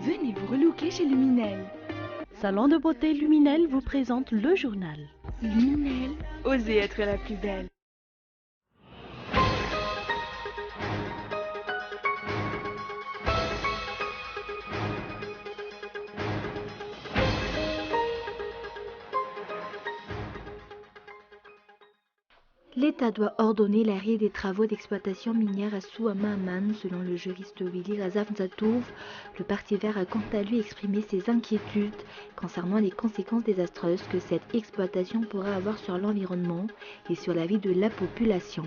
Venez vous relooker chez Luminel. Salon de beauté Luminel vous présente le journal. Luminel, osez être la plus belle. L'État doit ordonner l'arrêt des travaux d'exploitation minière à Souamaman, selon le juriste Willy Razafzatouf. Le Parti vert a quant à lui exprimé ses inquiétudes concernant les conséquences désastreuses que cette exploitation pourrait avoir sur l'environnement et sur la vie de la population.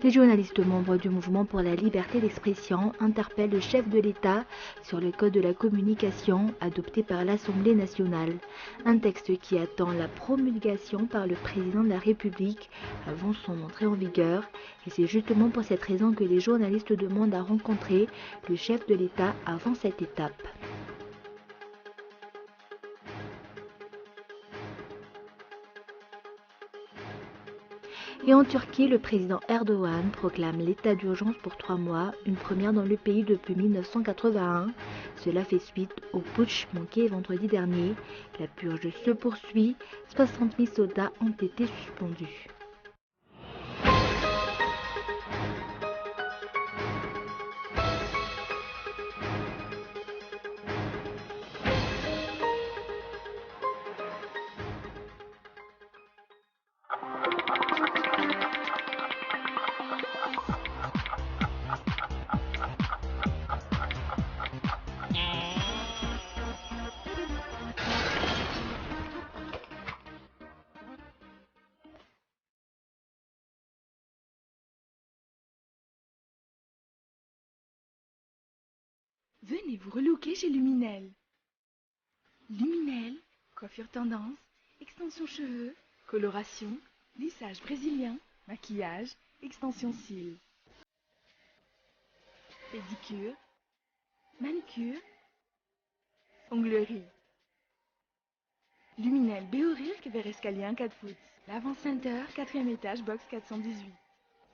Les journalistes membres du mouvement pour la liberté d'expression interpellent le chef de l'État sur le code de la communication adopté par l'Assemblée nationale. Un texte qui attend la promulgation par le président de la République avant son entrée en vigueur. Et c'est justement pour cette raison que les journalistes demandent à rencontrer le chef de l'État avant cette étape. Et en Turquie, le président Erdogan proclame l'état d'urgence pour 3 mois, une première dans le pays depuis 1981. Cela fait suite au putsch manqué vendredi dernier. La purge se poursuit, 60 000 soldats ont été suspendus. Venez vous relooker chez Luminel. Luminel, coiffure tendance, extension cheveux, coloration, lissage brésilien, maquillage, extension cils. Pédicure, manicure, onglerie. Luminel Béorilk vers Escalier 4 foot. L'Avant Center, 4e étage, box 418.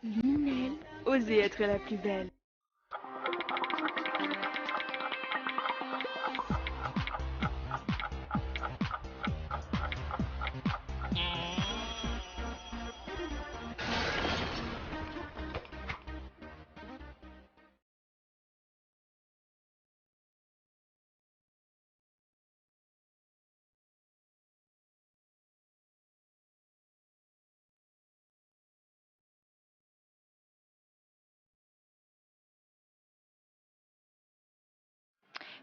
Luminel, osez être la plus belle.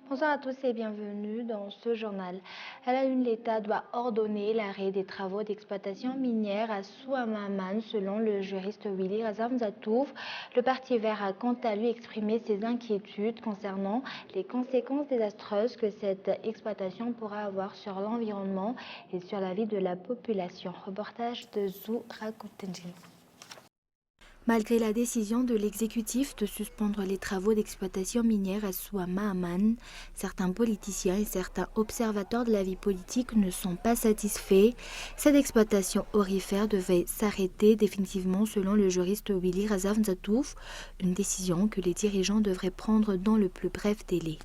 Bonsoir à tous et bienvenue dans ce journal. À la une, l'État doit ordonner l'arrêt des travaux d'exploitation minière à Souamaman, selon le juriste Willy Razafzatouf. Le Parti vert a quant à lui exprimé ses inquiétudes concernant les conséquences désastreuses que cette exploitation pourra avoir sur l'environnement et sur la vie de la population. Reportage de Zou Rakutenjin. Malgré la décision de l'exécutif de suspendre les travaux d'exploitation minière à Souamaman, certains politiciens et certains observateurs de la vie politique ne sont pas satisfaits. Cette exploitation aurifère devait s'arrêter définitivement selon le juriste Willy Razafzatouf, une décision que les dirigeants devraient prendre dans le plus bref délai.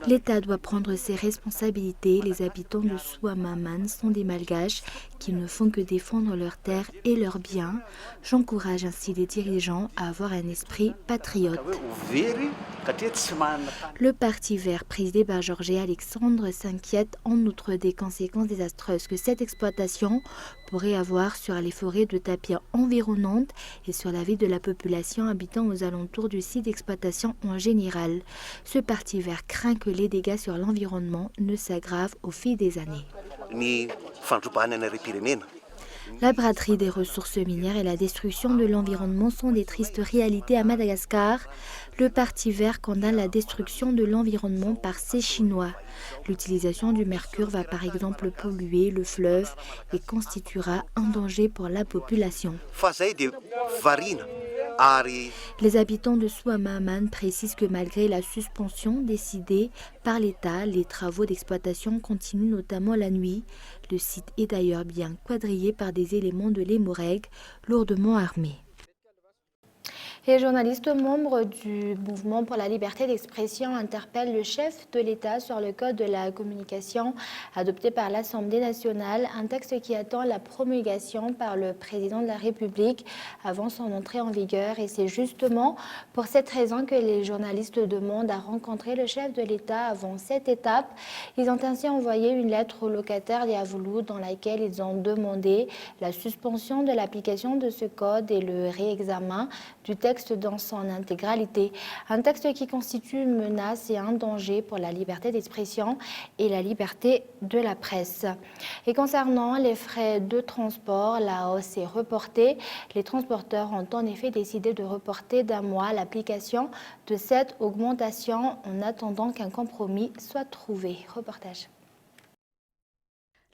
L'État doit prendre ses responsabilités. Les habitants de Souamaman sont des malgaches qui ne font que défendre leurs terres et leurs biens. J'encourage ainsi les dirigeants à avoir un esprit patriote. Le Parti vert présidé par Georges Alexandre s'inquiète en outre des conséquences désastreuses que cette exploitation pourrait avoir sur les forêts de tapis environnantes et sur la vie de la population habitant aux alentours du site d'exploitation en général. Ce Parti vert craint que les dégâts sur l'environnement ne s'aggravent au fil des années. La braderie des ressources minières et la destruction de l'environnement sont des tristes réalités à Madagascar. Le Parti vert condamne la destruction de l'environnement par ces Chinois. L'utilisation du mercure va par exemple polluer le fleuve et constituera un danger pour la population. Les habitants de Souamaman précisent que malgré la suspension décidée par l'État, les travaux d'exploitation continuent notamment la nuit. Le site est d'ailleurs bien quadrillé par des éléments de l'Hémorrhègue lourdement armés. Les journalistes membres du mouvement pour la liberté d'expression interpellent le chef de l'État sur le code de la communication adopté par l'Assemblée nationale, un texte qui attend la promulgation par le président de la République avant son entrée en vigueur. Et c'est justement pour cette raison que les journalistes demandent à rencontrer le chef de l'État avant cette étape. Ils ont ainsi envoyé une lettre aux locataires d'Yavoulou dans laquelle ils ont demandé la suspension de l'application de ce code et le réexamen du texte dans son intégralité. Un texte qui constitue une menace et un danger pour la liberté d'expression et la liberté de la presse. Et concernant les frais de transport, la hausse est reportée. Les transporteurs ont en effet décidé de reporter d'un mois l'application de cette augmentation en attendant qu'un compromis soit trouvé. Reportage.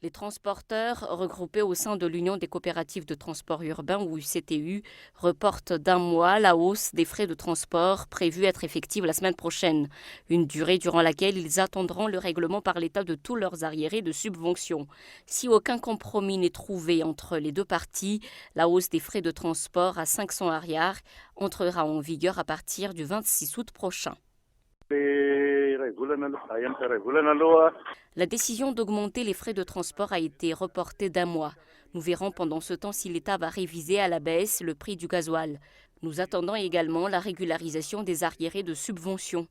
Les transporteurs, regroupés au sein de l'Union des coopératives de transport urbain ou UCTU, reportent d'un mois la hausse des frais de transport prévue être effective la semaine prochaine, une durée durant laquelle ils attendront le règlement par l'État de tous leurs arriérés de subventions. Si aucun compromis n'est trouvé entre les deux parties, la hausse des frais de transport à 500 arrières entrera en vigueur à partir du 26 août prochain. La décision d'augmenter les frais de transport a été reportée d'un mois. Nous verrons pendant ce temps si l'État va réviser à la baisse le prix du gasoil. Nous attendons également la régularisation des arriérés de subventions.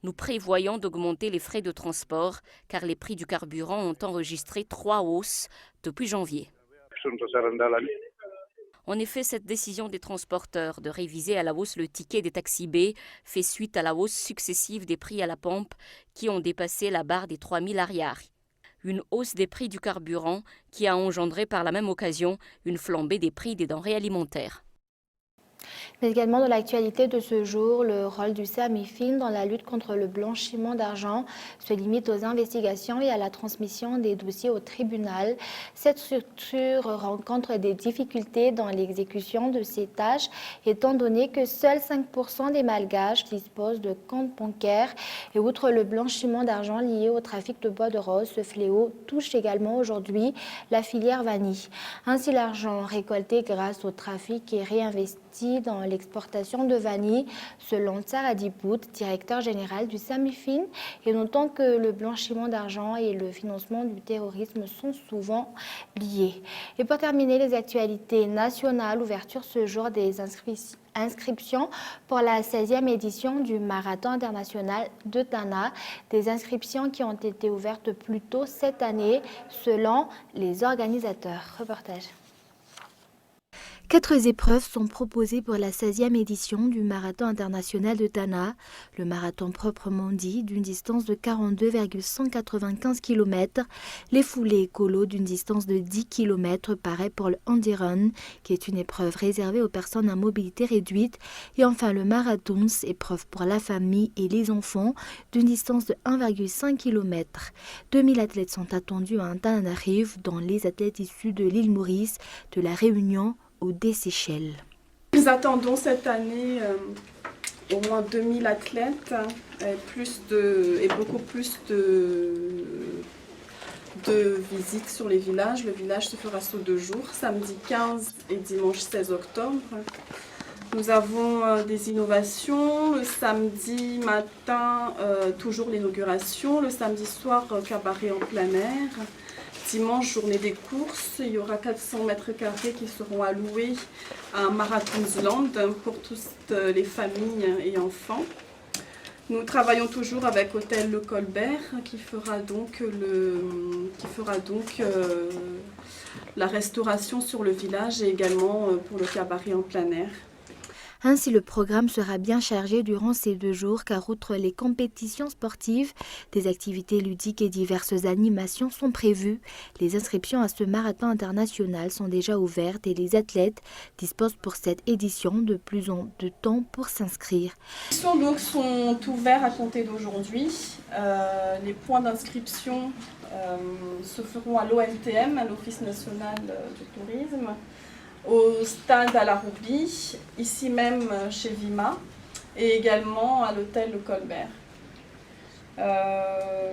Nous prévoyons d'augmenter les frais de transport car les prix du carburant ont enregistré 3 hausses depuis janvier. En effet, cette décision des transporteurs de réviser à la hausse le ticket des taxis B fait suite à la hausse successive des prix à la pompe qui ont dépassé la barre des 3 000 arrières. Une hausse des prix du carburant qui a engendré par la même occasion une flambée des prix des denrées alimentaires. Mais également dans l'actualité de ce jour, le rôle du SAMIFIN dans la lutte contre le blanchiment d'argent se limite aux investigations et à la transmission des dossiers au tribunal. Cette structure rencontre des difficultés dans l'exécution de ses tâches, étant donné que seuls 5% des Malgaches disposent de comptes bancaires. Et outre le blanchiment d'argent lié au trafic de bois de rose, ce fléau touche également aujourd'hui la filière vanille. Ainsi, l'argent récolté grâce au trafic est réinvesti dans l'exportation de vanille, selon Tsara Dipout, directeur général du SAMIFIN, et notant que le blanchiment d'argent et le financement du terrorisme sont souvent liés. Et pour terminer, les actualités nationales, ouverture ce jour des inscriptions pour la 16e édition du Marathon international de Tana, des inscriptions qui ont été ouvertes plus tôt cette année, selon les organisateurs. Reportage. 4 épreuves sont proposées pour la 16e édition du Marathon international de Tana, le marathon proprement dit d'une distance de 42,195 km, les foulées écolo d'une distance de 10 km pareil pour le Handi Run, qui est une épreuve réservée aux personnes à mobilité réduite, et enfin le Marathons, épreuve pour la famille et les enfants d'une distance de 1,5 km. 2000 athlètes sont attendus à Antananarivo, dont les athlètes issus de l'île Maurice, de la Réunion ou des Seychelles. Nous attendons cette année au moins 2000 athlètes et beaucoup plus de visites sur les villages. Le village se fera sous 2 jours, samedi 15 et dimanche 16 octobre. Nous avons des innovations. Le samedi matin, toujours l'inauguration. Le samedi soir, cabaret en plein air. Dimanche, journée des courses, il y aura 400 mètres carrés qui seront alloués à Marathonsland pour toutes les familles et enfants. Nous travaillons toujours avec Hôtel Le Colbert qui fera donc la restauration sur le village et également pour le cabaret en plein air. Ainsi, le programme sera bien chargé durant ces 2 jours car outre les compétitions sportives, des activités ludiques et diverses animations sont prévues. Les inscriptions à ce marathon international sont déjà ouvertes et les athlètes disposent pour cette édition de plus en de temps pour s'inscrire. Les inscriptions donc sont ouvertes à compter d'aujourd'hui. Les points d'inscription se feront à l'ONTM, à l'Office national du tourisme, au stade à la Roubie, ici même chez Vima, et également à l'hôtel Colbert.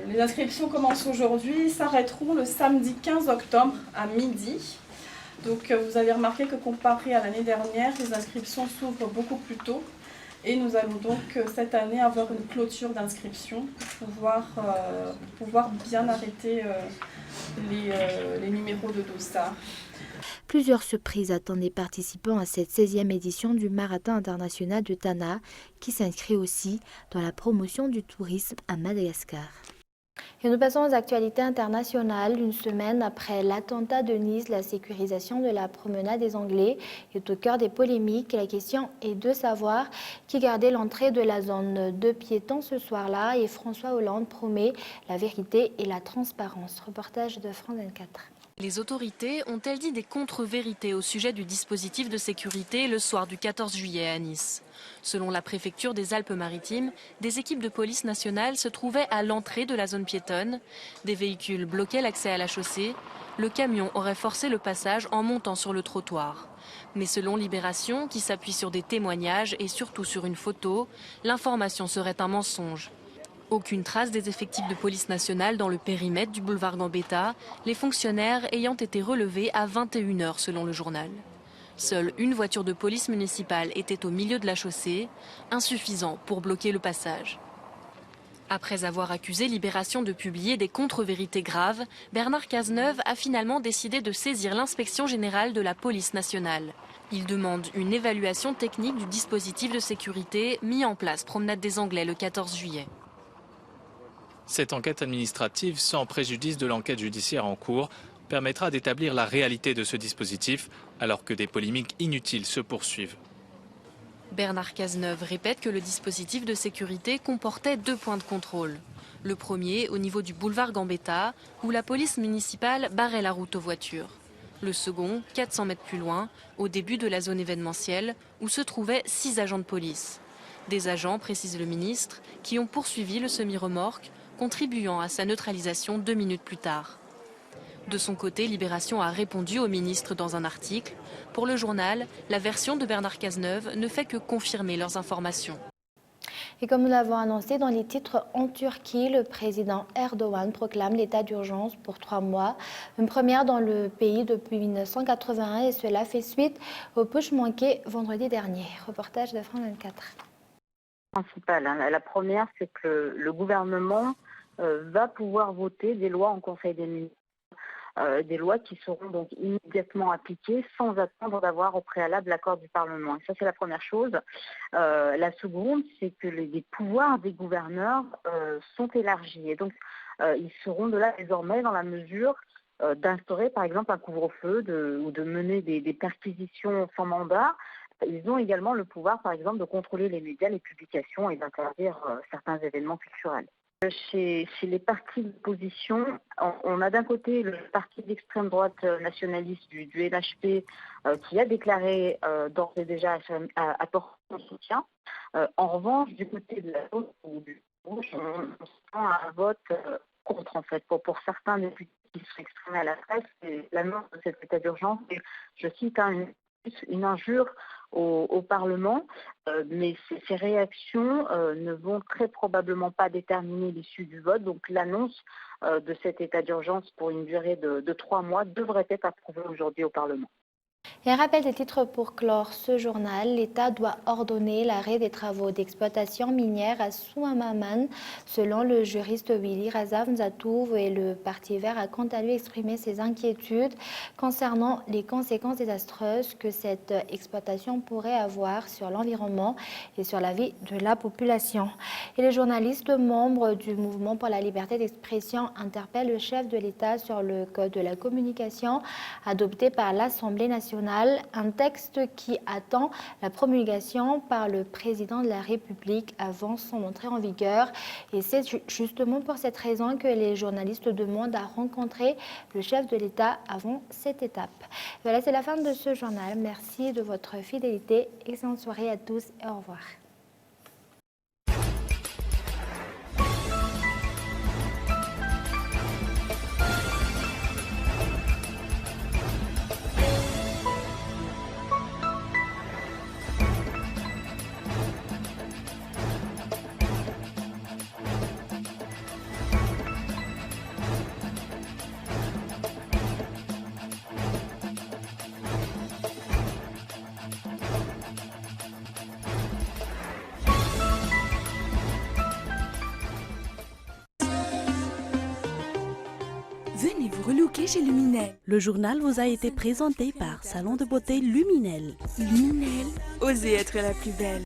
Les inscriptions commencent aujourd'hui, s'arrêteront le samedi 15 octobre à midi. Donc vous avez remarqué que comparé à l'année dernière, les inscriptions s'ouvrent beaucoup plus tôt. Et nous allons donc cette année avoir une clôture d'inscription pour pouvoir bien arrêter les numéros de dossard. Plusieurs surprises attendent les participants à cette 16e édition du Marathon international de Tana, qui s'inscrit aussi dans la promotion du tourisme à Madagascar. Et nous passons aux actualités internationales. Une semaine après l'attentat de Nice, la sécurisation de la promenade des Anglais est au cœur des polémiques. La question est de savoir qui gardait l'entrée de la zone de piétons ce soir-là. Et François Hollande promet la vérité et la transparence. Reportage de France 24. Les autorités ont-elles dit des contre-vérités au sujet du dispositif de sécurité le soir du 14 juillet à Nice? Selon la préfecture des Alpes-Maritimes, des équipes de police nationale se trouvaient à l'entrée de la zone piétonne. Des véhicules bloquaient l'accès à la chaussée. Le camion aurait forcé le passage en montant sur le trottoir. Mais selon Libération, qui s'appuie sur des témoignages et surtout sur une photo, l'information serait un mensonge. Aucune trace des effectifs de police nationale dans le périmètre du boulevard Gambetta, les fonctionnaires ayant été relevés à 21h selon le journal. Seule une voiture de police municipale était au milieu de la chaussée, insuffisant pour bloquer le passage. Après avoir accusé Libération de publier des contre-vérités graves, Bernard Cazeneuve a finalement décidé de saisir l'inspection générale de la police nationale. Il demande une évaluation technique du dispositif de sécurité mis en place promenade des Anglais le 14 juillet. Cette enquête administrative, sans préjudice de l'enquête judiciaire en cours, permettra d'établir la réalité de ce dispositif, alors que des polémiques inutiles se poursuivent. Bernard Cazeneuve répète que le dispositif de sécurité comportait 2 points de contrôle. Le premier au niveau du boulevard Gambetta, où la police municipale barrait la route aux voitures. Le second, 400 mètres plus loin, au début de la zone événementielle, où se trouvaient 6 agents de police. Des agents, précise le ministre, qui ont poursuivi le semi-remorque, contribuant à sa neutralisation 2 minutes plus tard. De son côté, Libération a répondu au ministre dans un article. Pour le journal, la version de Bernard Cazeneuve ne fait que confirmer leurs informations. Et comme nous l'avons annoncé dans les titres, en Turquie, le président Erdogan proclame l'état d'urgence pour 3 mois. Une première dans le pays depuis 1981 et cela fait suite au putsch manqué vendredi dernier. Reportage de France 24. La première, c'est que le gouvernement va pouvoir voter des lois en Conseil des ministres, des lois qui seront donc immédiatement appliquées sans attendre d'avoir au préalable l'accord du Parlement. Et ça, c'est la première chose. La seconde, c'est que les pouvoirs des gouverneurs sont élargis. Et donc, ils seront de là désormais dans la mesure d'instaurer, par exemple, un couvre-feu ou de mener des perquisitions sans mandat. Ils ont également le pouvoir, par exemple, de contrôler les médias, les publications et d'interdire certains événements culturels. Chez les partis d'opposition, on a d'un côté le parti d'extrême droite nationaliste du NHP qui a déclaré d'ores et déjà apporter son soutien. En revanche, du côté de la gauche ou du gauche, on sent un vote contre en fait. Pour certains députés qui sont exprimés à la presse, l'annonce de cet état d'urgence, je cite, une injure au Parlement, mais ces réactions ne vont très probablement pas déterminer l'issue du vote. Donc l'annonce de cet état d'urgence pour une durée de 3 mois devrait être approuvée aujourd'hui au Parlement. Et un rappel des titres pour clore ce journal. L'État doit ordonner l'arrêt des travaux d'exploitation minière à Souamaman. Selon le juriste Willy Razavnzatouv, et le Parti vert a quant à lui exprimé ses inquiétudes concernant les conséquences désastreuses que cette exploitation pourrait avoir sur l'environnement et sur la vie de la population. Et les journalistes membres du mouvement pour la liberté d'expression interpellent le chef de l'État sur le code de la communication adopté par l'Assemblée nationale. Un texte qui attend la promulgation par le président de la République avant son entrée en vigueur. Et c'est justement pour cette raison que les journalistes demandent à rencontrer le chef de l'État avant cette étape. Voilà, c'est la fin de ce journal. Merci de votre fidélité. Excellente soirée à tous et au revoir. Venez vous relooker chez Luminel. Le journal vous a été présenté par Salon de beauté Luminel. Luminel, osez être la plus belle.